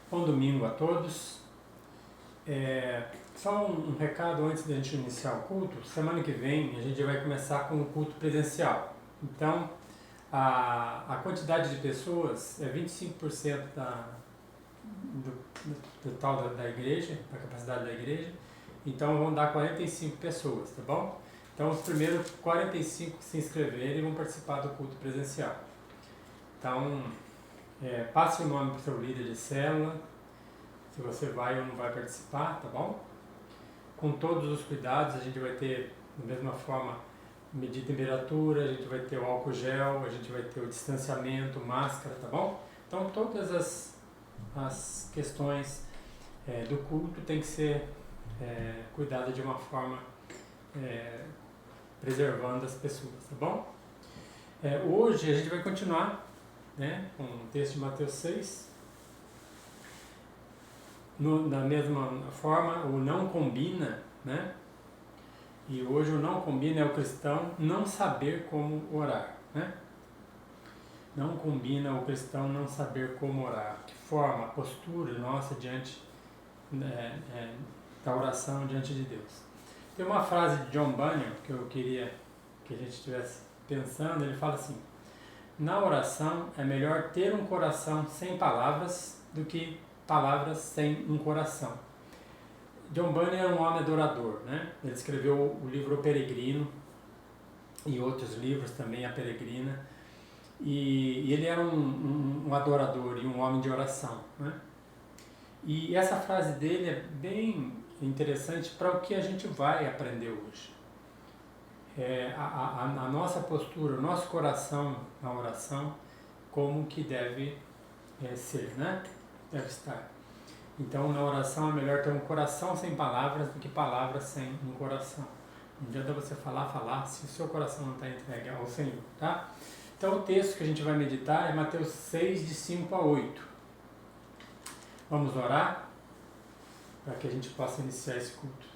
Bom domingo a todos. Só um recado antes da gente iniciar o culto. Semana que vem a gente vai começar com o culto presencial. Então, a quantidade de pessoas é 25% do total da igreja, da capacidade da igreja. Então, vão dar 45 pessoas, tá bom? Então, os primeiros 45 que se inscreverem vão participar do culto presencial. Então, passe o nome para o seu líder de célula, se você vai ou não vai participar, tá bom? Com todos os cuidados, a gente vai ter, da mesma forma, medir temperatura, a gente vai ter o álcool gel, a gente vai ter o distanciamento, máscara, tá bom? Então, todas as questões do culto tem que ser cuidadas de uma forma preservando as pessoas, tá bom? Hoje a gente vai continuar, né, com o texto de Mateus 6. Da mesma forma, o não combina, né? E hoje o não combina é o cristão não saber como orar, né? Não combina o cristão não saber como orar. Que forma, a postura nossa diante da oração diante de Deus. Tem uma frase de John Bunyan que eu queria que a gente estivesse pensando. Ele fala assim: na oração é melhor ter um coração sem palavras do que palavras sem um coração. John Bunyan era um homem adorador, né? Ele escreveu o livro O Peregrino e outros livros também, A Peregrina, e ele era um adorador e um homem de oração, né? E essa frase dele é bem interessante para o que a gente vai aprender hoje. A nossa postura, o nosso coração na oração, como que deve ser, né? Deve estar. Então, na oração é melhor ter um coração sem palavras do que palavras sem um coração. Não adianta você falar, se o seu coração não está entregue ao Senhor, tá? Então, o texto que a gente vai meditar é Mateus 6, de 5 a 8. Vamos orar para que a gente possa iniciar esse culto.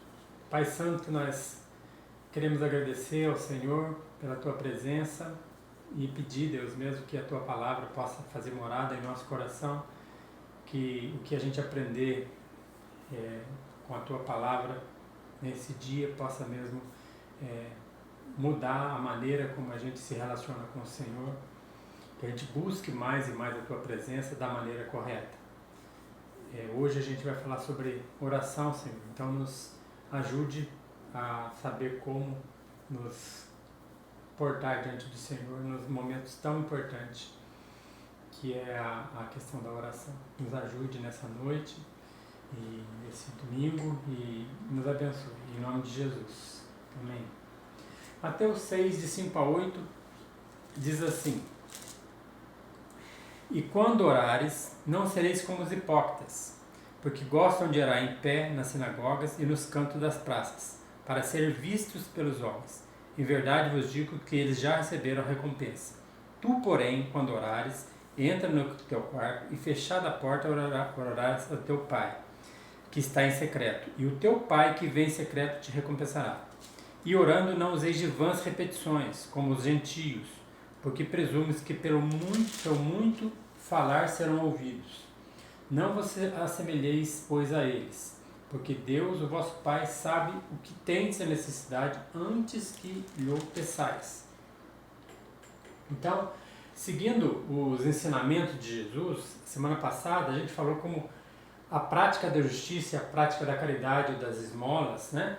Pai Santo, nós queremos agradecer ao Senhor pela Tua presença e pedir, Deus, mesmo que a Tua palavra possa fazer morada em nosso coração, que o que a gente aprender com a Tua palavra nesse dia possa mesmo mudar a maneira como a gente se relaciona com o Senhor, que a gente busque mais e mais a Tua presença da maneira correta. Hoje a gente vai falar sobre oração, Senhor, então nos ajude a saber como nos portar diante do Senhor nos momentos tão importantes que é a questão da oração. Nos ajude nessa noite e nesse domingo e nos abençoe. Em nome de Jesus. Amém. Mateus 6, de 5 a 8, diz assim: e quando orares, não sereis como os hipócritas, porque gostam de orar em pé nas sinagogas e nos cantos das praças, para ser vistos pelos homens. Em verdade vos digo que eles já receberam a recompensa. Tu, porém, quando orares, entra no teu quarto e, fechada a porta, orarás ao teu Pai, que está em secreto, e o teu Pai que vem em secreto te recompensará. E orando não useis de vãs repetições, como os gentios, porque presumes que pelo muito falar serão ouvidos. Não vos assemelheis, pois, a eles, porque Deus, o vosso Pai, sabe o que tendes a necessidade antes que lhe peçais. Então, seguindo os ensinamentos de Jesus, semana passada a gente falou como a prática da justiça e a prática da caridade, das esmolas, né,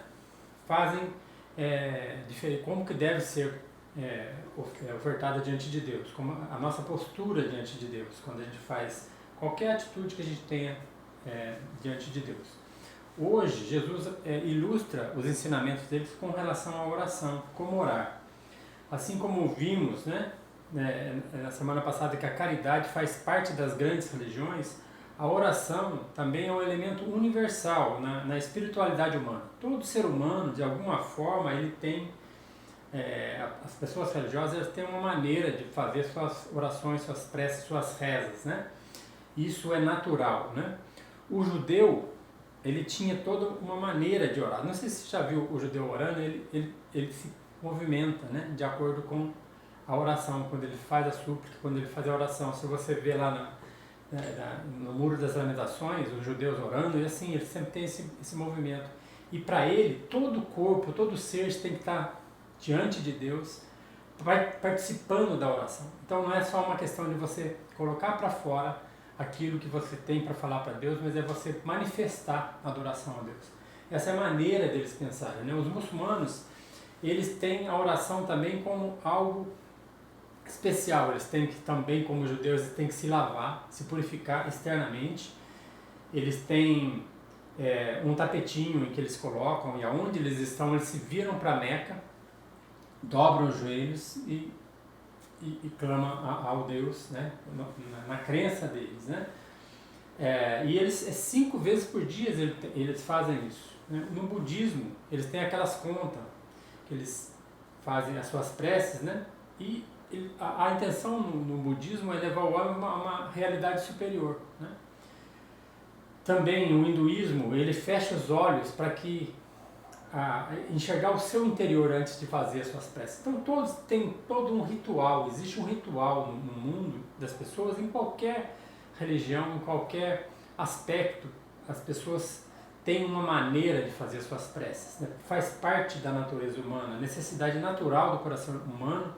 fazem como que deve ser ofertada diante de Deus, como a nossa postura diante de Deus, quando a gente faz qualquer atitude que a gente tenha diante de Deus. Hoje, Jesus ilustra os ensinamentos deles com relação à oração, como orar. Assim como vimos, né, na semana passada, que a caridade faz parte das grandes religiões, a oração também é um elemento universal na espiritualidade humana. Todo ser humano, de alguma forma, ele tem, as pessoas religiosas, elas têm uma maneira de fazer suas orações, suas preces, suas rezas, né? Isso é natural, né? O judeu, ele tinha toda uma maneira de orar. Não sei se você já viu o judeu orando, ele se movimenta, né, de acordo com a oração, quando ele faz a súplica, quando ele faz a oração. Se você vê lá no Muro das Lamentações, os judeus orando, e assim, ele sempre tem esse movimento. E para ele, todo o corpo, todo o ser tem que estar diante de Deus, participando da oração. Então não é só uma questão de você colocar para fora aquilo que você tem para falar para Deus, mas é você manifestar a adoração a Deus. Essa é a maneira deles pensarem, né? Os muçulmanos, eles têm a oração também como algo especial. Eles têm que também, como os judeus, eles têm que se lavar, se purificar externamente. Eles têm um tapetinho em que eles colocam, e aonde eles estão, eles se viram para Meca, dobram os joelhos e clamam ao Deus, né? na crença deles, né? E eles 5 vezes por dia eles fazem isso, né? No budismo eles têm aquelas contas que eles fazem as suas preces, né? E a intenção no budismo é levar o homem a uma realidade superior, né? Também o hinduísmo, ele fecha os olhos para que enxergar o seu interior antes de fazer as suas preces. Então todos têm todo um ritual, existe um ritual no mundo das pessoas, em qualquer religião, em qualquer aspecto, as pessoas têm uma maneira de fazer as suas preces, né? Faz parte da natureza humana, a necessidade natural do coração humano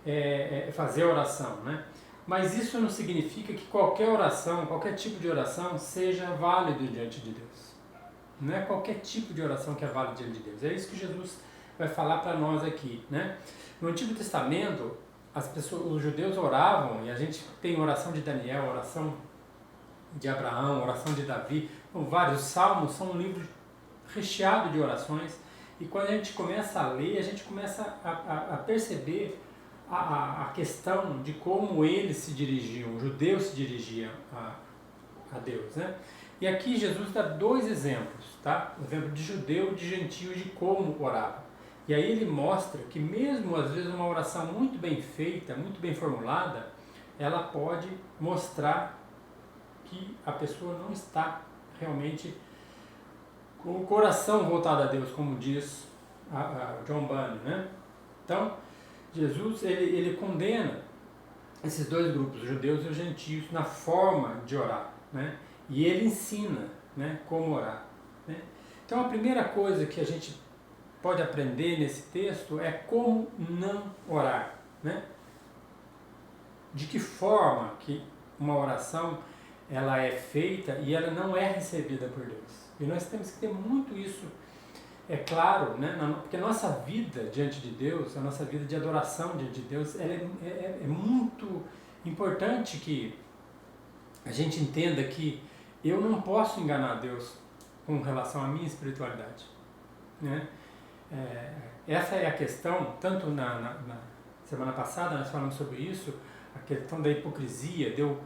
é fazer a oração, né? Mas isso não significa que qualquer oração, qualquer tipo de oração seja válido diante de Deus. Não é qualquer tipo de oração que é válida diante de Deus. É isso que Jesus vai falar para nós aqui, né? No Antigo Testamento, os judeus oravam, e a gente tem oração de Daniel, oração de Abraão, oração de Davi, vários. Os Salmos são um livro recheado de orações, e quando a gente começa a ler, a gente começa a perceber a questão de como eles se dirigiam, os judeus se dirigiam a Deus, né? E aqui Jesus dá 2 exemplos, tá? O exemplo de judeu e de gentio, de como orava. E aí ele mostra que mesmo às vezes uma oração muito bem feita, muito bem formulada, ela pode mostrar que a pessoa não está realmente com o coração voltado a Deus, como diz John Bunyan, né? Então, Jesus ele condena esses 2 grupos, os judeus e os gentios, na forma de orar, né? E ele ensina, né, como orar, né? Então a primeira coisa que a gente pode aprender nesse texto é como não orar, né? De que forma que uma oração ela é feita e ela não é recebida por Deus. E nós temos que ter muito isso claro, né? Porque a nossa vida diante de Deus, a nossa vida de adoração diante de Deus, ela é muito importante que a gente entenda que eu não posso enganar Deus com relação à minha espiritualidade, né? Essa é a questão, tanto na semana passada nós falamos sobre isso, a questão da hipocrisia, de eu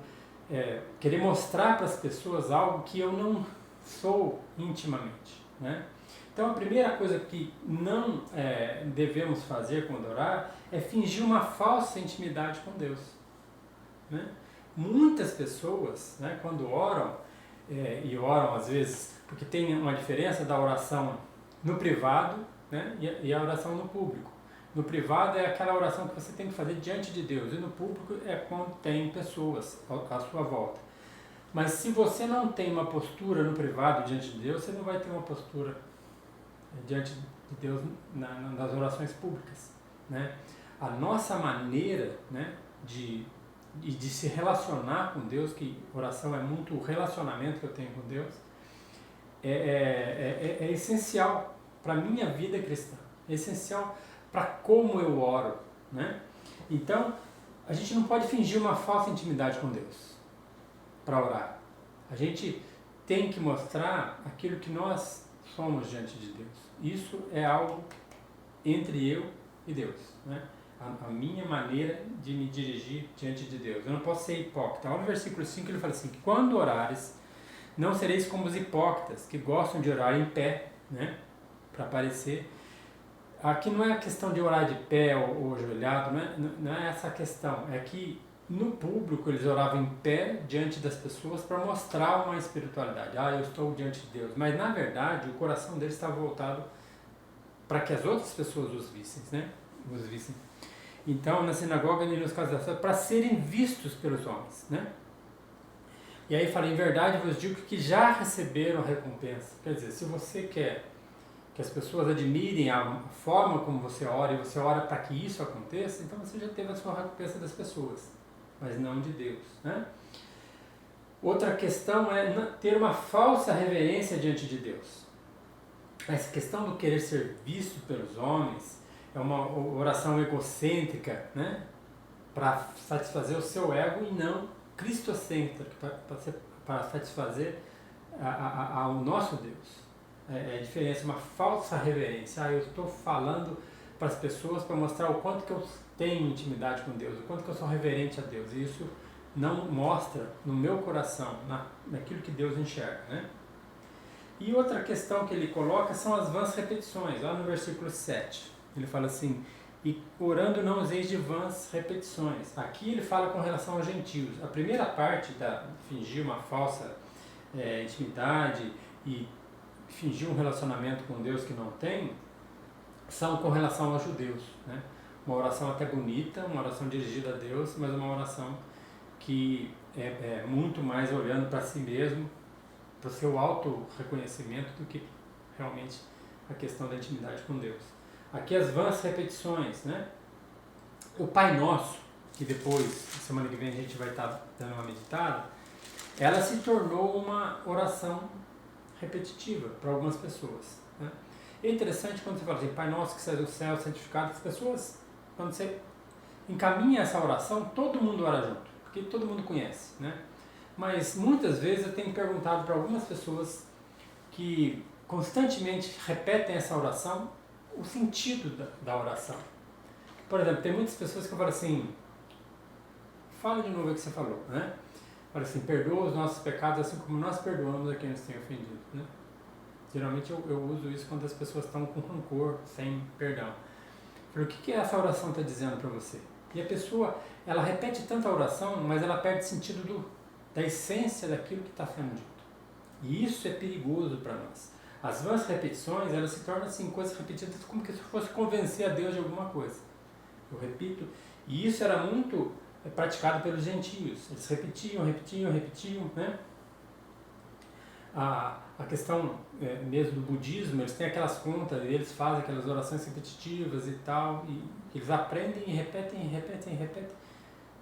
querer mostrar para as pessoas algo que eu não sou intimamente, né? Então a primeira coisa que não devemos fazer quando orar é fingir uma falsa intimidade com Deus, né? Muitas pessoas, né, quando oram, e oram às vezes, porque tem uma diferença da oração no privado, né, e a oração no público. No privado é aquela oração que você tem que fazer diante de Deus, e no público é quando tem pessoas à sua volta. Mas se você não tem uma postura no privado diante de Deus, você não vai ter uma postura diante de Deus nas orações públicas, né? A nossa maneira, né, de se relacionar com Deus, que oração é muito o relacionamento que eu tenho com Deus, é essencial para a minha vida cristã, é essencial para como eu oro, né? Então, a gente não pode fingir uma falsa intimidade com Deus para orar. A gente tem que mostrar aquilo que nós somos diante de Deus. Isso é algo entre eu e Deus, né? A minha maneira de me dirigir diante de Deus. Eu não posso ser hipócrita. Olha o versículo 5, ele fala assim: quando orares, não sereis como os hipócritas, que gostam de orar em pé, né, para aparecer. Aqui não é a questão de orar de pé ou ajoelhado, não é essa a questão. É que no público eles oravam em pé diante das pessoas para mostrar uma espiritualidade. Eu estou diante de Deus. Mas na verdade o coração deles estava voltado para que as outras pessoas os vissem, né? Então, na sinagoga e nos casas para serem vistos pelos homens, né? E aí fala, em verdade vos digo que já receberam a recompensa. Quer dizer, se você quer que as pessoas admirem a forma como você ora, e você ora para que isso aconteça, então você já teve a sua recompensa das pessoas, mas não de Deus, né? Outra questão é ter uma falsa reverência diante de Deus. Essa questão do querer ser visto pelos homens é uma oração egocêntrica, né? Para satisfazer o seu ego e não cristocêntrica, para satisfazer ao nosso Deus. É a diferença, uma falsa reverência. Eu estou falando para as pessoas para mostrar o quanto que eu tenho intimidade com Deus, o quanto que eu sou reverente a Deus. E isso não mostra no meu coração, naquilo que Deus enxerga, né? E outra questão que ele coloca são as vãs repetições, lá no versículo 7. Ele fala assim, e orando não useis de vãs repetições. Aqui ele fala com relação aos gentios. A primeira parte da fingir uma falsa intimidade e fingir um relacionamento com Deus que não tem, são com relação aos judeus, né? Uma oração até bonita, uma oração dirigida a Deus, mas uma oração que é muito mais olhando para si mesmo, para o seu auto-reconhecimento, do que realmente a questão da intimidade com Deus. Aqui as vãs repetições, né? O Pai Nosso, que depois, semana que vem a gente vai estar dando uma meditada, ela se tornou uma oração repetitiva para algumas pessoas, né? É interessante quando você fala assim, Pai Nosso que sai do céu, santificado, as pessoas, quando você encaminha essa oração, todo mundo ora junto, porque todo mundo conhece, né? Mas muitas vezes eu tenho perguntado para algumas pessoas que constantemente repetem essa oração, o sentido da oração. Por exemplo, tem muitas pessoas que falam assim, fala de novo o que você falou, né? Fala assim, perdoa os nossos pecados assim como nós perdoamos a quem nos tem ofendido, né? Geralmente eu uso isso quando as pessoas estão com rancor, sem perdão. Falo, o que essa oração está dizendo para você? E a pessoa, ela repete tanta oração, mas ela perde o sentido da essência daquilo que está sendo dito. E isso é perigoso para nós. As vãs repetições, elas se tornam assim, coisas repetidas como que se fosse convencer a Deus de alguma coisa. Eu repito, e isso era muito praticado pelos gentios. Eles repetiam, né? A questão mesmo do budismo, eles têm aquelas contas, eles fazem aquelas orações repetitivas e tal, e eles aprendem e repetem.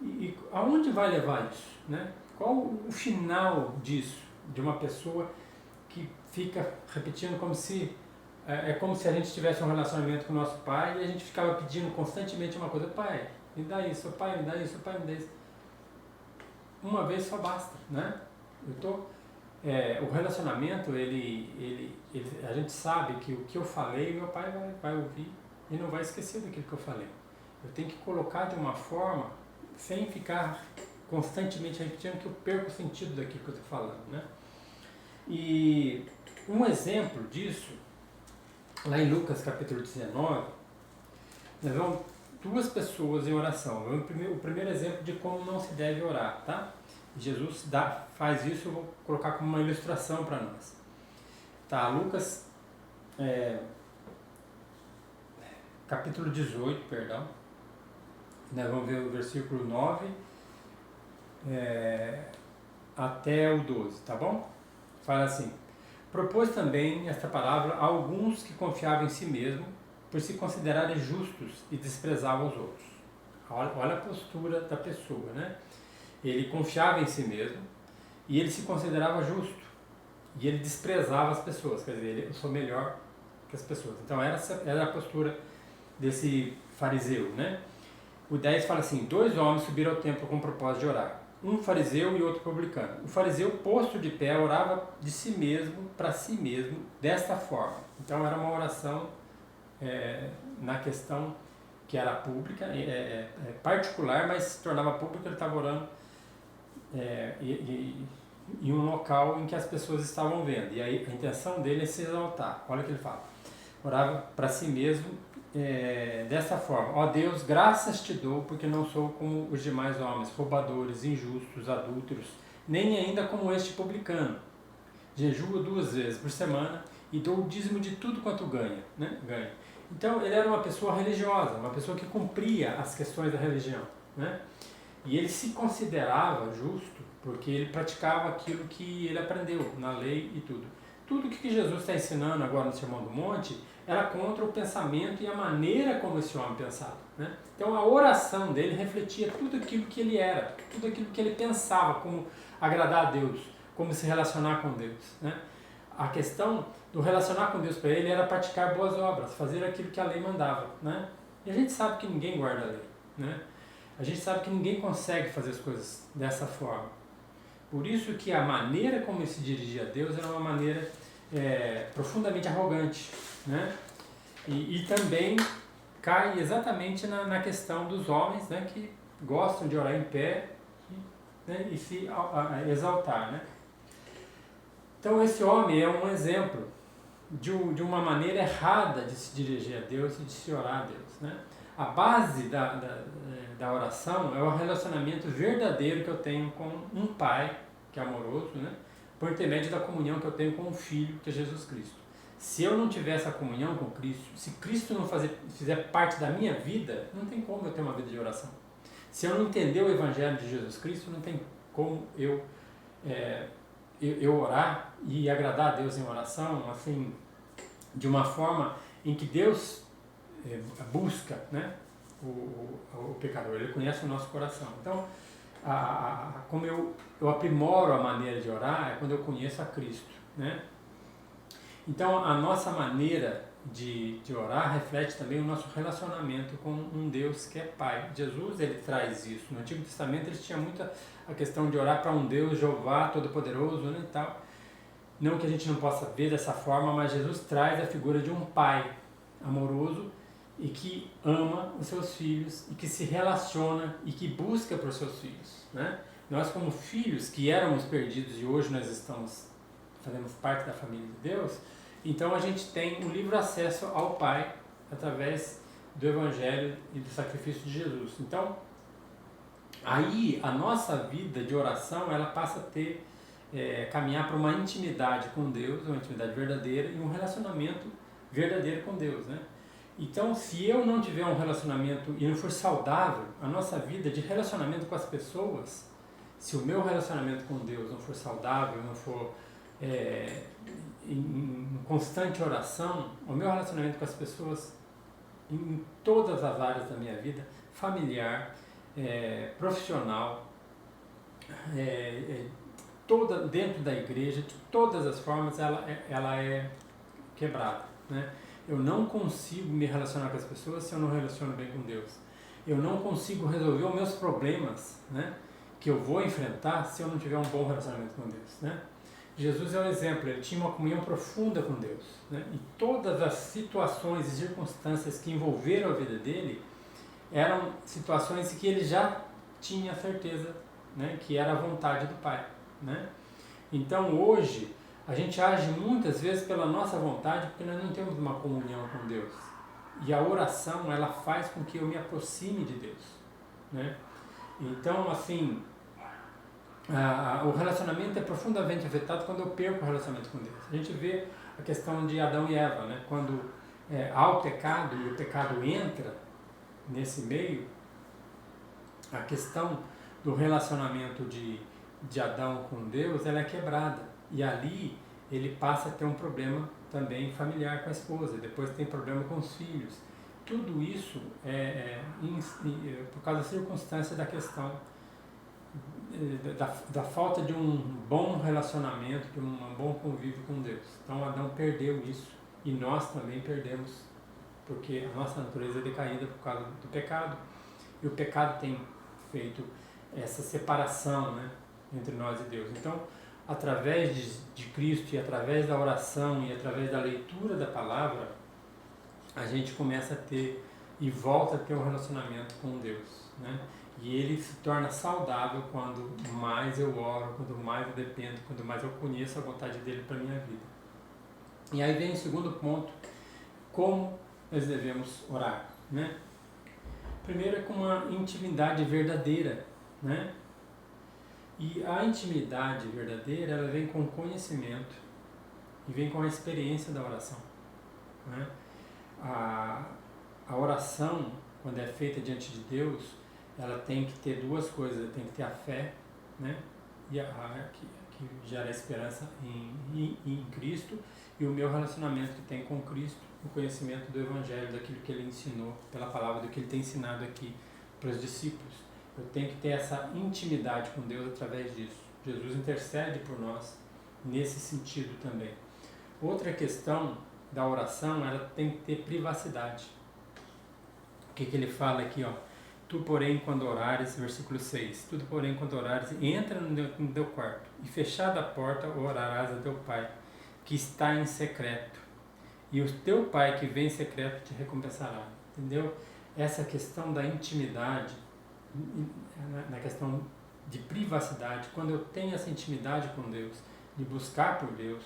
E aonde vai levar isso, né? Qual o final disso, de uma pessoa que fica repetindo como se... É como se a gente tivesse um relacionamento com o nosso pai e a gente ficava pedindo constantemente uma coisa, pai, me dá isso, pai, me dá isso, pai, me dá isso. Uma vez só basta, né? O relacionamento, a gente sabe que o que eu falei, meu pai vai ouvir e não vai esquecer daquilo que eu falei. Eu tenho que colocar de uma forma, sem ficar constantemente repetindo, que eu perco o sentido daquilo que eu estou falando, né? E um exemplo disso, lá em Lucas capítulo 19, nós vamos duas pessoas em oração. O primeiro exemplo de como não se deve orar, tá? Jesus faz isso, eu vou colocar como uma ilustração para nós. Tá, Lucas, capítulo 18, perdão. Nós vamos ver o versículo 9 até o 12, tá bom? Fala assim, propôs também esta palavra a alguns que confiavam em si mesmo, por se considerarem justos e desprezavam os outros. Olha a postura da pessoa, né? Ele confiava em si mesmo e ele se considerava justo. E ele desprezava as pessoas, quer dizer, eu sou melhor que as pessoas. Então era a postura desse fariseu, né? O 10 fala assim, 2 homens subiram ao templo com o propósito de orar. Um fariseu e outro publicano. O fariseu, posto de pé, orava de si mesmo, para si mesmo, desta forma. Então era uma oração na questão que era pública, particular, mas se tornava pública, ele estava orando em um local em que as pessoas estavam vendo. E aí a intenção dele é se exaltar. Olha o que ele fala. Orava para si mesmo dessa forma. Ó Deus, graças te dou, porque não sou como os demais homens, roubadores, injustos, adúlteros, nem ainda como este publicano. Jejuo 2 vezes por semana e dou o dízimo de tudo quanto ganha, né? Então ele era uma pessoa religiosa, uma pessoa que cumpria as questões da religião, né? E ele se considerava justo porque ele praticava aquilo que ele aprendeu na lei e tudo. Tudo que Jesus está ensinando agora no Sermão do Monte era contra o pensamento e a maneira como esse homem pensava, né? Então a oração dele refletia tudo aquilo que ele era, tudo aquilo que ele pensava, como agradar a Deus, como se relacionar com Deus, né? A questão do relacionar com Deus para ele era praticar boas obras, fazer aquilo que a lei mandava, né? E a gente sabe que ninguém guarda a lei, né? A gente sabe que ninguém consegue fazer as coisas dessa forma. Por isso que a maneira como ele se dirigia a Deus era uma maneira profundamente arrogante, né? E também cai exatamente na questão dos homens, né, que gostam de orar em pé, né, e se exaltar, né? Então esse homem é um exemplo de uma maneira errada de se dirigir a Deus e de se orar a Deus, né? A base da oração é o relacionamento verdadeiro que eu tenho com um Pai, que é amoroso, né? Por intermédio da comunhão que eu tenho com o Filho, que é Jesus Cristo. Se eu não tiver essa comunhão com Cristo, se Cristo não fizer parte da minha vida, não tem como eu ter uma vida de oração. Se eu não entender o Evangelho de Jesus Cristo, não tem como eu orar e agradar a Deus em oração, assim, de uma forma em que Deus busca, né, o pecador. Ele conhece o nosso coração. Então, como eu aprimoro a maneira de orar é quando eu conheço a Cristo, né? Então, a nossa maneira de orar reflete também o nosso relacionamento com um Deus que é Pai. Jesus, ele traz isso. No Antigo Testamento, eles tinham muita a questão de orar para um Deus, Jeová, Todo-Poderoso, né, e tal. Não que a gente não possa ver dessa forma, mas Jesus traz a figura de um Pai amoroso e que ama os seus filhos e que se relaciona e que busca para os seus filhos, né? Nós, como filhos que éramos perdidos e hoje nós fazemos parte da família de Deus, então a gente tem um livre acesso ao Pai através do Evangelho e do sacrifício de Jesus. Então, aí a nossa vida de oração, ela passa a caminhar para uma intimidade com Deus, uma intimidade verdadeira e um relacionamento verdadeiro com Deus, né? Então, se eu não tiver um relacionamento e não for saudável, a nossa vida de relacionamento com as pessoas, se o meu relacionamento com Deus não for saudável, não for em constante oração, o meu relacionamento com as pessoas em todas as áreas da minha vida, familiar, profissional, dentro da igreja, de todas as formas, ela é quebrada, né? Eu não consigo me relacionar com as pessoas se eu não relaciono bem com Deus. Eu não consigo resolver os meus problemas, né, que eu vou enfrentar se eu não tiver um bom relacionamento com Deus, né? Jesus é um exemplo, ele tinha uma comunhão profunda com Deus, né? E todas as situações e circunstâncias que envolveram a vida dele eram situações em que ele já tinha certeza, né, que era a vontade do Pai, né? Então hoje a gente age muitas vezes pela nossa vontade porque nós não temos uma comunhão com Deus. E a oração, ela faz com que eu me aproxime de Deus, né? Então, assim, o relacionamento é profundamente afetado quando eu perco o relacionamento com Deus. A gente vê a questão de Adão e Eva, né? Quando há o pecado e o pecado entra nesse meio, a questão do relacionamento de Adão com Deus, ela é quebrada. E ali ele passa a ter um problema também familiar com a esposa, depois tem problema com os filhos. Tudo isso por causa da circunstância da questão da falta de um bom relacionamento, de um bom convívio com Deus. Então Adão perdeu isso e nós também perdemos, porque a nossa natureza é decaída por causa do pecado. E o pecado tem feito essa separação, né, entre nós e Deus. Então, através de Cristo e através da oração e através da leitura da palavra, a gente começa a ter e volta a ter um relacionamento com Deus, né? E ele se torna saudável quando mais eu oro, quando mais eu dependo, quando mais eu conheço a vontade dele para a minha vida. E aí vem o segundo ponto, como nós devemos orar, né? Primeiro é com uma intimidade verdadeira, né? E a intimidade verdadeira, ela vem com conhecimento e vem com a experiência da oração, né? A oração, quando é feita diante de Deus, ela tem que ter duas coisas, tem que ter a fé, né, que gera esperança em Cristo, e o meu relacionamento que tem com Cristo, o conhecimento do Evangelho, daquilo que ele ensinou pela palavra, do que ele tem ensinado aqui para os discípulos. Eu tenho que ter essa intimidade com Deus através disso. Jesus intercede por nós nesse sentido também. Outra questão da oração, ela tem que ter privacidade. O que ele fala aqui, ó? Tu, porém, quando orares, versículo 6, tu, porém, quando orares, entra no teu quarto, e fechada a porta, orarás a teu Pai, que está em secreto, e o teu Pai que vem em secreto te recompensará. Entendeu? Essa questão da intimidade, na questão de privacidade, quando eu tenho essa intimidade com Deus, de buscar por Deus,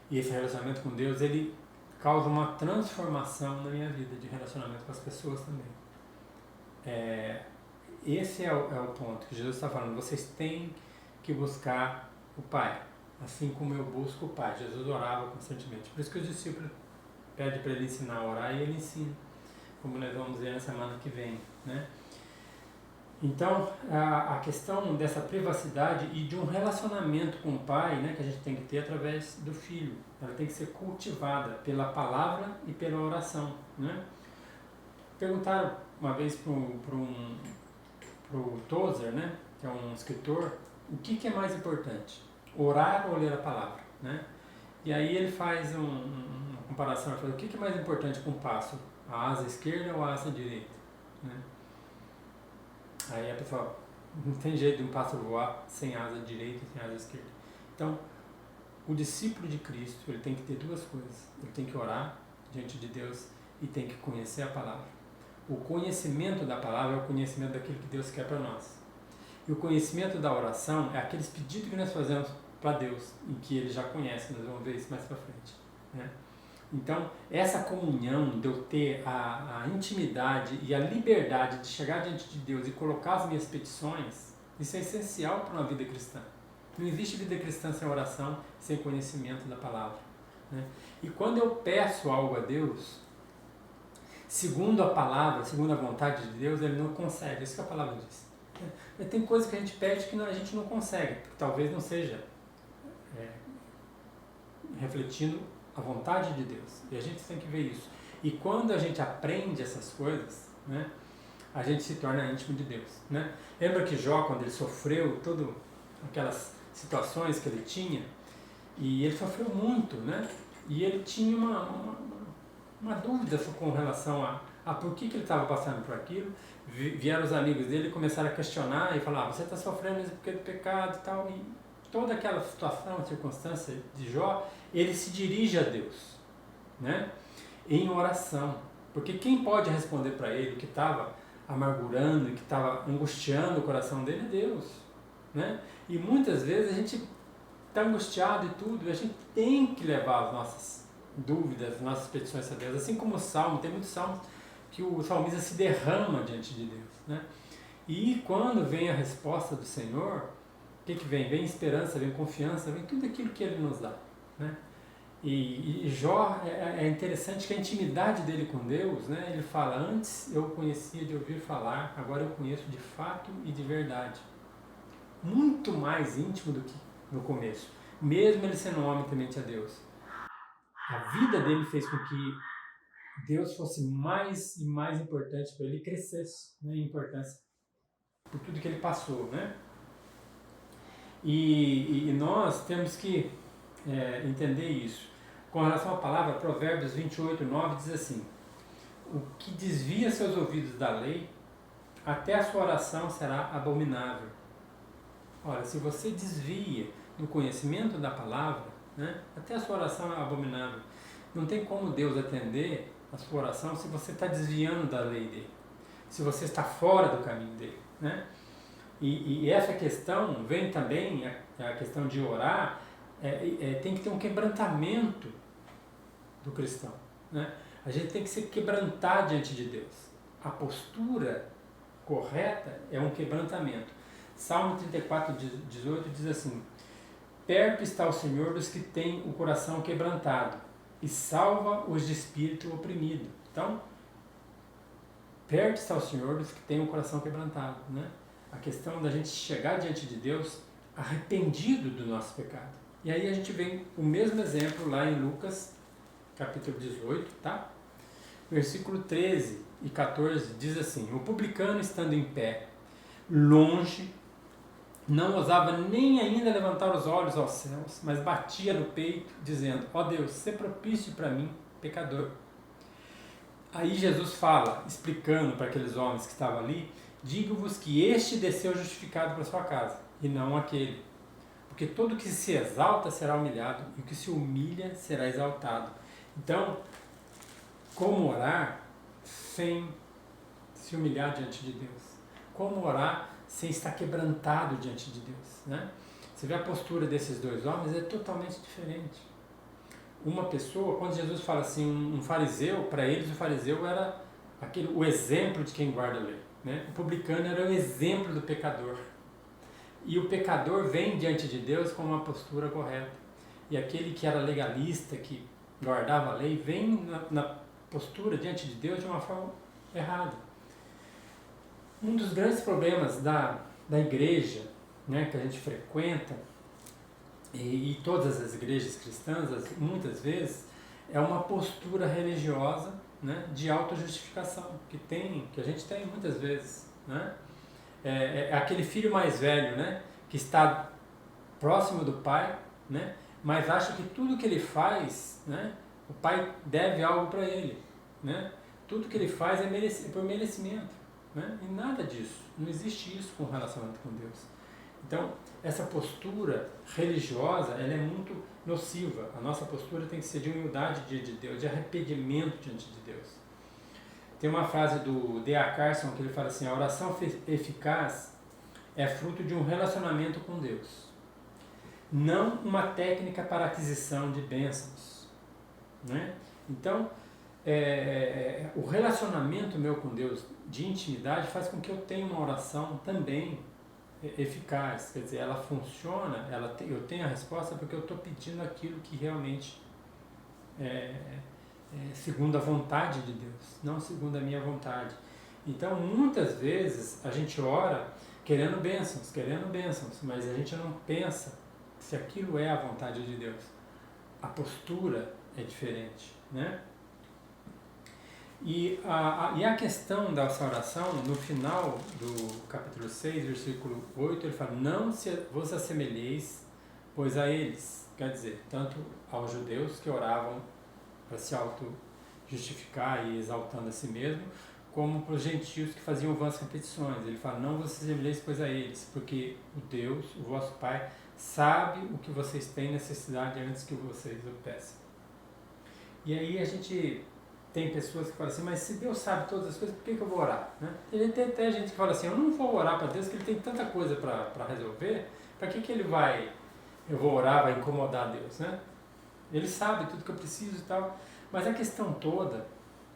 e esse relacionamento com Deus, ele causa uma transformação na minha vida, de relacionamento com as pessoas também. Esse é o ponto que Jesus está falando. Vocês têm que buscar o Pai, assim como eu busco o Pai. Jesus orava constantemente. Por isso que os discípulos pedem para ele ensinar a orar, e ele ensina, como nós vamos ver na semana que vem, né? Então, a questão dessa privacidade e de um relacionamento com o Pai, né, que a gente tem que ter através do Filho, ela tem que ser cultivada pela palavra e pela oração, né? Perguntaram uma vez pro Tozer, né, que é um escritor, o que é mais importante, orar ou ler a palavra, né? E aí ele faz uma comparação, ele fala, o que é mais importante para um pássaro, a asa esquerda ou a asa direita, né? Aí a pessoa, não tem jeito de um pássaro voar sem asa direita e sem asa esquerda. Então, o discípulo de Cristo, ele tem que ter duas coisas. Ele tem que orar diante de Deus e tem que conhecer a palavra. O conhecimento da palavra é o conhecimento daquilo que Deus quer para nós. E o conhecimento da oração é aqueles pedidos que nós fazemos para Deus, em que Ele já conhece, nós vamos ver isso mais para frente, né? Então, essa comunhão de eu ter a intimidade e a liberdade de chegar diante de Deus e colocar as minhas petições, isso é essencial para uma vida cristã. Não existe vida cristã sem oração, sem conhecimento da palavra, né? E quando eu peço algo a Deus, segundo a palavra, segundo a vontade de Deus, Ele não consegue. Isso que a palavra diz. Tem coisas que a gente pede que a gente não consegue, porque talvez não seja refletindo a vontade de Deus. E a gente tem que ver isso. E quando a gente aprende essas coisas, né, a gente se torna íntimo de Deus, né? Lembra que Jó, quando ele sofreu todas aquelas situações que ele tinha, e ele sofreu muito, né? E ele tinha uma dúvida com relação a por que ele estava passando por aquilo. Vieram os amigos dele e começaram a questionar e falar, você está sofrendo isso porque é do pecado e tal. E toda aquela situação, circunstância de Jó, ele se dirige a Deus, né, em oração. Porque quem pode responder para ele o que estava amargurando e que estava angustiando o coração dele é Deus, né? E muitas vezes a gente está angustiado e tudo, e a gente tem que levar as nossas dúvidas, as nossas petições a Deus. Assim como o Salmo, tem muitos salmos que o salmista se derrama diante de Deus, né? E quando vem a resposta do Senhor, o que vem? Vem esperança, vem confiança, vem tudo aquilo que Ele nos dá, né? E Jó, é interessante que a intimidade dele com Deus, né? Ele fala, antes eu conhecia de ouvir falar, agora eu conheço de fato e de verdade. Muito mais íntimo do que no começo, mesmo ele sendo um homem temente a Deus. A vida dele fez com que Deus fosse mais e mais importante para ele e crescesse, né, em importância por tudo que ele passou, né? E nós temos que entender isso. Com relação à palavra, Provérbios 28:9 diz assim, o que desvia seus ouvidos da lei, até a sua oração será abominável. Ora, se você desvia do conhecimento da palavra, né, até a sua oração é abominável. Não tem como Deus atender a sua oração se você está desviando da lei dele, se você está fora do caminho dele, né? E essa questão vem também, a questão de orar, tem que ter um quebrantamento do cristão, né? A gente tem que se quebrantar diante de Deus. A postura correta é um quebrantamento. Salmo 34:18 diz assim, perto está o Senhor dos que têm o coração quebrantado e salva os de espírito oprimido. Então, perto está o Senhor dos que têm o coração quebrantado, né? a questão da gente chegar diante de Deus arrependido do nosso pecado. E aí a gente vê o mesmo exemplo lá em Lucas, capítulo 18, tá? Versículo 13 e 14 diz assim: o publicano, estando em pé, longe, não ousava nem ainda levantar os olhos aos céus, mas batia no peito, dizendo: ó Deus, sê propício para mim, pecador. Aí Jesus fala, explicando para aqueles homens que estavam ali: digo-vos que este desceu justificado para sua casa, e não aquele. Porque todo que se exalta será humilhado, e o que se humilha será exaltado. Então, como orar sem se humilhar diante de Deus? Como orar sem estar quebrantado diante de Deus, né? Você vê a postura desses dois homens, é totalmente diferente. Uma pessoa, quando Jesus fala assim, um fariseu, para eles o fariseu era o exemplo de quem guarda a lei, né? O publicano era o exemplo do pecador. E o pecador vem diante de Deus com uma postura correta. E aquele que era legalista, que guardava a lei, vem na postura diante de Deus de uma forma errada. Um dos grandes problemas da igreja, né, que a gente frequenta, e todas as igrejas cristãs, muitas vezes, é uma postura religiosa, né, de autojustificação, que a gente tem muitas vezes, né? É aquele filho mais velho, né, que está próximo do pai, né, mas acha que tudo que ele faz, né, o pai deve algo para ele, né? Tudo que ele faz é por merecimento, né? E nada disso, não existe isso com o relacionamento com Deus. Então, essa postura religiosa, ela é muito nociva. A nossa postura tem que ser de humildade diante de Deus, de arrependimento diante de Deus. Tem uma frase do D.A. Carson que ele fala assim: a oração eficaz é fruto de um relacionamento com Deus, não uma técnica para aquisição de bênçãos, né? Então, o relacionamento meu com Deus de intimidade faz com que eu tenha uma oração também eficaz, quer dizer, ela funciona, eu tenho a resposta porque eu estou pedindo aquilo que realmente é segundo a vontade de Deus, não segundo a minha vontade. Então, muitas vezes a gente ora querendo bênçãos, mas a gente não pensa se aquilo é a vontade de Deus. A postura é diferente, né? E a questão dessa oração, no final do capítulo 6, versículo 8, ele fala: não vos assemelheis, pois a eles, quer dizer, tanto aos judeus que oravam para se auto-justificar e exaltando a si mesmo, como para os gentios que faziam vãs repetições. Ele fala: não vos assemelheis, pois a eles, porque o Deus, o vosso Pai, sabe o que vocês têm necessidade antes que vocês o peçam. E aí a gente tem pessoas que falam assim: mas se Deus sabe todas as coisas, por que eu vou orar? Né? Tem até gente que fala assim: eu não vou orar para Deus, que Ele tem tanta coisa para resolver, para que eu vou orar, vai incomodar Deus, né? Ele sabe tudo que eu preciso e tal. Mas a questão toda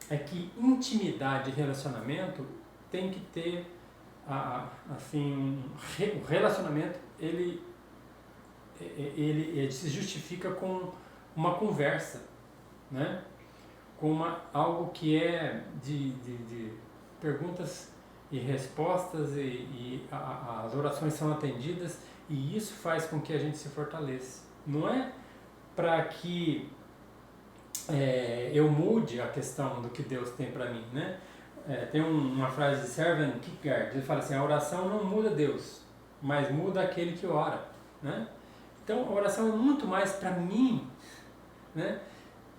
é que intimidade e relacionamento tem que ter, o relacionamento ele se justifica com uma conversa, né? Com algo que é de perguntas e respostas, e as orações são atendidas, e isso faz com que a gente se fortaleça. Não é para que eu mude a questão do que Deus tem para mim, né? Tem uma frase de Servan Kierkegaard, ele fala assim: a oração não muda Deus, mas muda aquele que ora, né? Então a oração é muito mais para mim, né?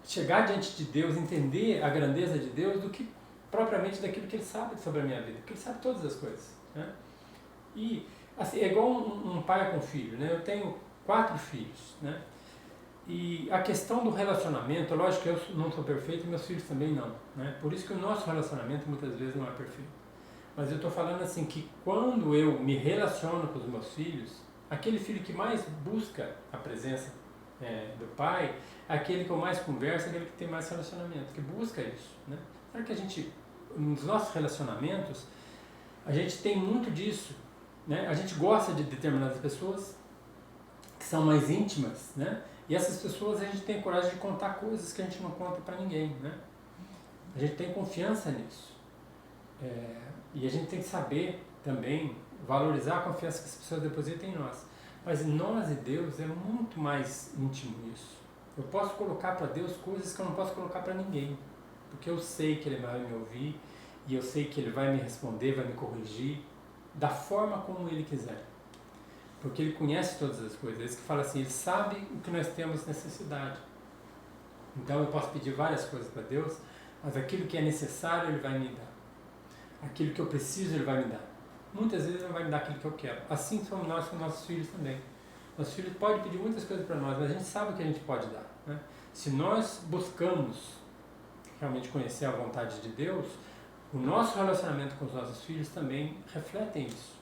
Chegar diante de Deus, entender a grandeza de Deus, do que propriamente daquilo que Ele sabe sobre a minha vida, porque Ele sabe todas as coisas, né? E assim, é igual um pai com um filho, né? Eu tenho 4 filhos, né? E a questão do relacionamento, lógico que eu não sou perfeito e meus filhos também não, né? Por isso que o nosso relacionamento muitas vezes não é perfeito. Mas eu estou falando assim que quando eu me relaciono com os meus filhos, aquele filho que mais busca a presença do pai, aquele que eu mais converso, aquele que tem mais relacionamento, que busca isso, né? Claro que a gente, nos nossos relacionamentos, a gente tem muito disso, né? A gente gosta de determinadas pessoas que são mais íntimas, né? E essas pessoas a gente tem coragem de contar coisas que a gente não conta para ninguém, né? A gente tem confiança nisso. E a gente tem que saber também valorizar a confiança que as pessoas depositam em nós. Mas nós e Deus é muito mais íntimo isso. Eu posso colocar para Deus coisas que eu não posso colocar para ninguém, porque eu sei que Ele vai me ouvir e eu sei que Ele vai me responder, vai me corrigir da forma como Ele quiser, porque Ele conhece todas as coisas. Ele que fala assim, Ele sabe o que nós temos necessidade. Então eu posso pedir várias coisas para Deus, mas aquilo que é necessário Ele vai me dar, aquilo que eu preciso Ele vai me dar. Muitas vezes Ele não vai me dar aquilo que eu quero. Assim somos nós com nossos filhos também. Nossos filhos podem pedir muitas coisas para nós, mas a gente sabe o que a gente pode dar, né? Se nós buscamos realmente conhecer a vontade de Deus, o nosso relacionamento com os nossos filhos também reflete isso.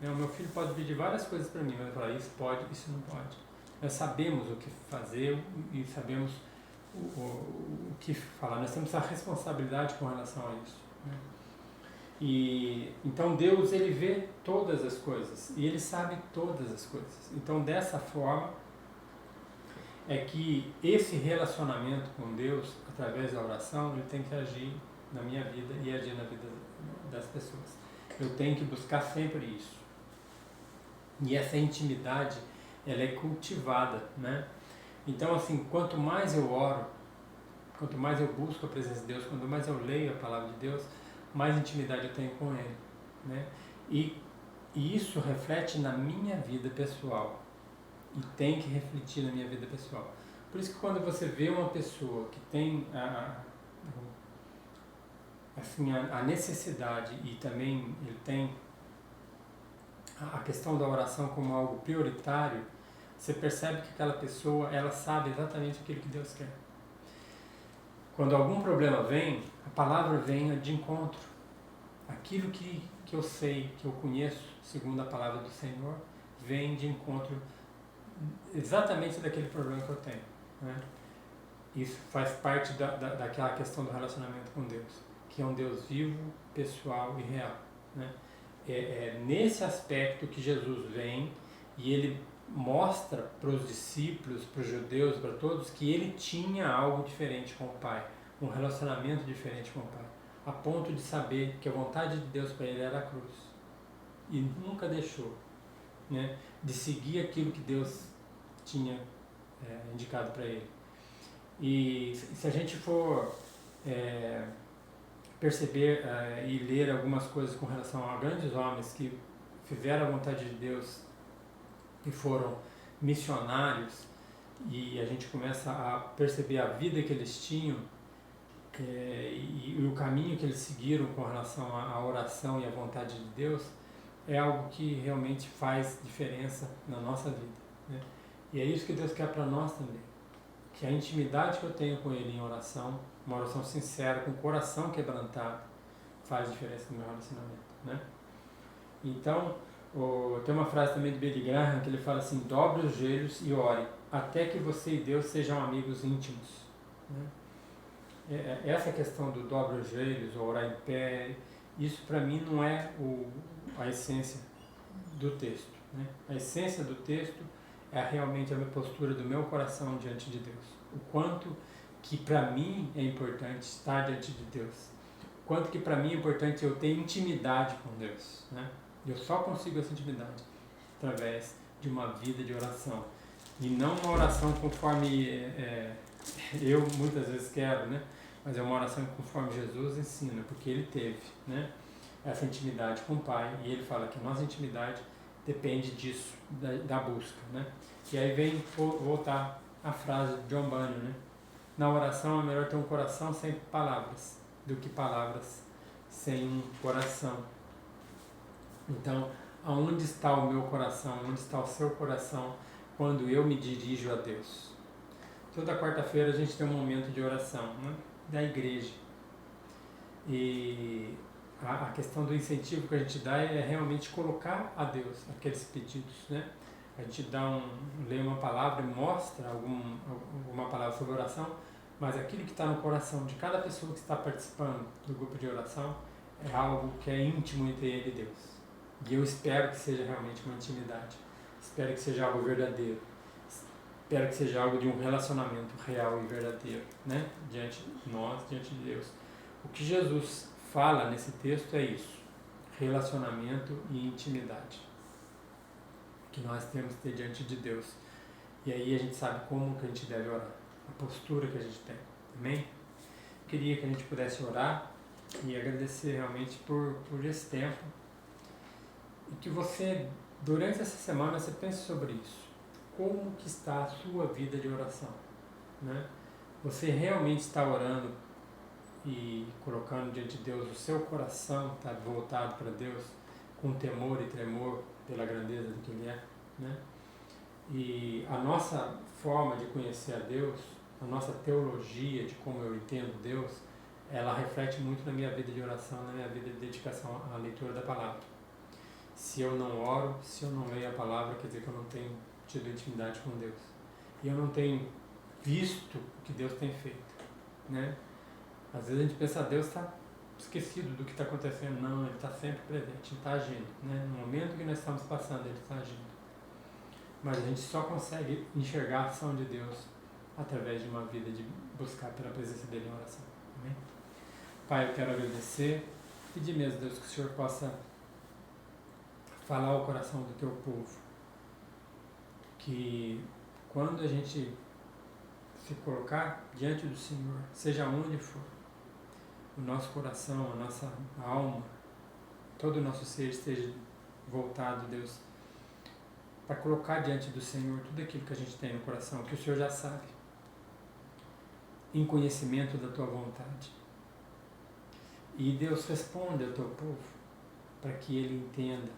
O meu filho pode pedir várias coisas para mim, mas eu falar, isso pode, isso não pode. Nós sabemos o que fazer e sabemos o que falar. Nós temos a responsabilidade com relação a isso, né? E então Deus, Ele vê todas as coisas e Ele sabe todas as coisas. Então dessa forma é que esse relacionamento com Deus, através da oração, ele tem que agir na minha vida e agir na vida das pessoas. Eu tenho que buscar sempre isso. E essa intimidade, ela é cultivada, né? Então assim, quanto mais eu oro, quanto mais eu busco a presença de Deus, quanto mais eu leio a palavra de Deus, mais intimidade eu tenho com Ele, né? E isso reflete na minha vida pessoal e tem que refletir na minha vida pessoal. Por isso que quando você vê uma pessoa que tem a necessidade e também ele tem a questão da oração como algo prioritário, você percebe que aquela pessoa, ela sabe exatamente aquilo que Deus quer. Quando algum problema vem, a palavra vem de encontro. Aquilo que eu sei, que eu conheço, segundo a palavra do Senhor, vem de encontro exatamente daquele problema que eu tenho, né? Isso faz parte daquela questão do relacionamento com Deus, que é um Deus vivo, pessoal e real, né? É nesse aspecto que Jesus vem e Ele mostra para os discípulos, para os judeus, para todos, que Ele tinha algo diferente com o Pai, um relacionamento diferente com o Pai, a ponto de saber que a vontade de Deus para Ele era a cruz. E nunca deixou, né, de seguir aquilo que Deus tinha indicado para Ele. E se a gente for perceber e ler algumas coisas com relação a grandes homens que fizeram a vontade de Deus e foram missionários, e a gente começa a perceber a vida que eles tinham e o caminho que eles seguiram com relação à oração e à vontade de Deus, é algo que realmente faz diferença na nossa vida, né? E é isso que Deus quer para nós também, que a intimidade que eu tenho com Ele em oração, uma oração sincera, com o coração quebrantado, faz diferença no meu relacionamento, né? Então, tem uma frase também de Billy Graham que ele fala assim: dobre os joelhos e ore, até que você e Deus sejam amigos íntimos, né? Essa questão do dobre os joelhos, ou orar em pé, isso para mim não é a essência do texto, né? A essência do texto é realmente a minha postura do meu coração diante de Deus. O quanto que para mim é importante estar diante de Deus. O quanto que para mim é importante eu ter intimidade com Deus, né? Eu só consigo essa intimidade através de uma vida de oração. E não uma oração conforme eu muitas vezes quero, né? Mas é uma oração conforme Jesus ensina, porque Ele teve, né, essa intimidade com o Pai. E Ele fala que a nossa intimidade depende disso, da busca, né? E aí vem voltar a frase de John Bunyan, né? Na oração é melhor ter um coração sem palavras do que palavras sem um coração. Então, aonde está o meu coração? Onde está o seu coração quando eu me dirijo a Deus? Toda quarta-feira a gente tem um momento de oração, né, da igreja. E a questão do incentivo que a gente dá é realmente colocar a Deus aqueles pedidos, né? A gente lê uma palavra e mostra alguma palavra sobre oração, mas aquilo que está no coração de cada pessoa que está participando do grupo de oração é algo que é íntimo entre ele e Deus. E eu espero que seja realmente uma intimidade, espero que seja algo verdadeiro, espero que seja algo de um relacionamento real e verdadeiro, né? Diante de nós, diante de Deus. O que Jesus fala nesse texto é isso: relacionamento e intimidade que nós temos que ter diante de Deus. E aí a gente sabe como que a gente deve orar, a postura que a gente tem. Amém? Queria que a gente pudesse orar e agradecer realmente por esse tempo. E que você, durante essa semana, você pense sobre isso. Como que está a sua vida de oração? Né? Você realmente está orando e colocando diante de Deus o seu coração, está voltado para Deus, com temor e tremor pela grandeza do que Ele é? Né? E a nossa forma de conhecer a Deus, a nossa teologia de como eu entendo Deus, ela reflete muito na minha vida de oração, na minha vida de dedicação à leitura da palavra. Se eu não oro, se eu não leio a palavra, quer dizer que eu não tenho tido intimidade com Deus. E eu não tenho visto o que Deus tem feito. Né? Às vezes a gente pensa, Deus está esquecido do que está acontecendo. Não, Ele está sempre presente, Ele está agindo. Né? No momento que nós estamos passando, Ele está agindo. Mas a gente só consegue enxergar a ação de Deus através de uma vida de buscar pela presença dEle em oração. Amém? Pai, eu quero agradecer, pedir mesmo, Deus, que o Senhor possa falar ao coração do Teu povo, que quando a gente se colocar diante do Senhor, seja onde for, o nosso coração, a nossa alma, todo o nosso ser esteja voltado, Deus, para colocar diante do Senhor tudo aquilo que a gente tem no coração, que o Senhor já sabe, em conhecimento da Tua vontade. E Deus responde ao Teu povo, para que ele entenda,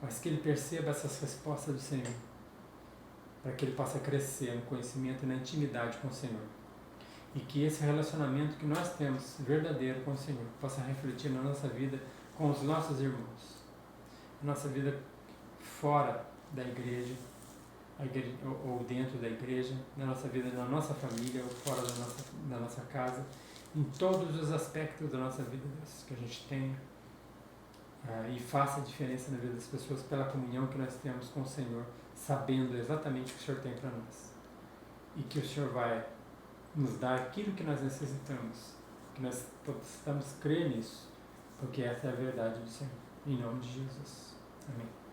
mas que ele perceba essas respostas do Senhor, para que ele possa crescer no conhecimento e na intimidade com o Senhor. E que esse relacionamento que nós temos, verdadeiro com o Senhor, possa refletir na nossa vida com os nossos irmãos, na nossa vida fora da igreja, ou dentro da igreja, na nossa vida, na nossa família, ou fora da nossa casa, em todos os aspectos da nossa vida, Deus, que a gente tenha, e faça a diferença na vida das pessoas pela comunhão que nós temos com o Senhor, sabendo exatamente o que o Senhor tem para nós. E que o Senhor vai nos dar aquilo que nós necessitamos, que nós precisamos crer nisso, porque essa é a verdade do Senhor. Em nome de Jesus. Amém.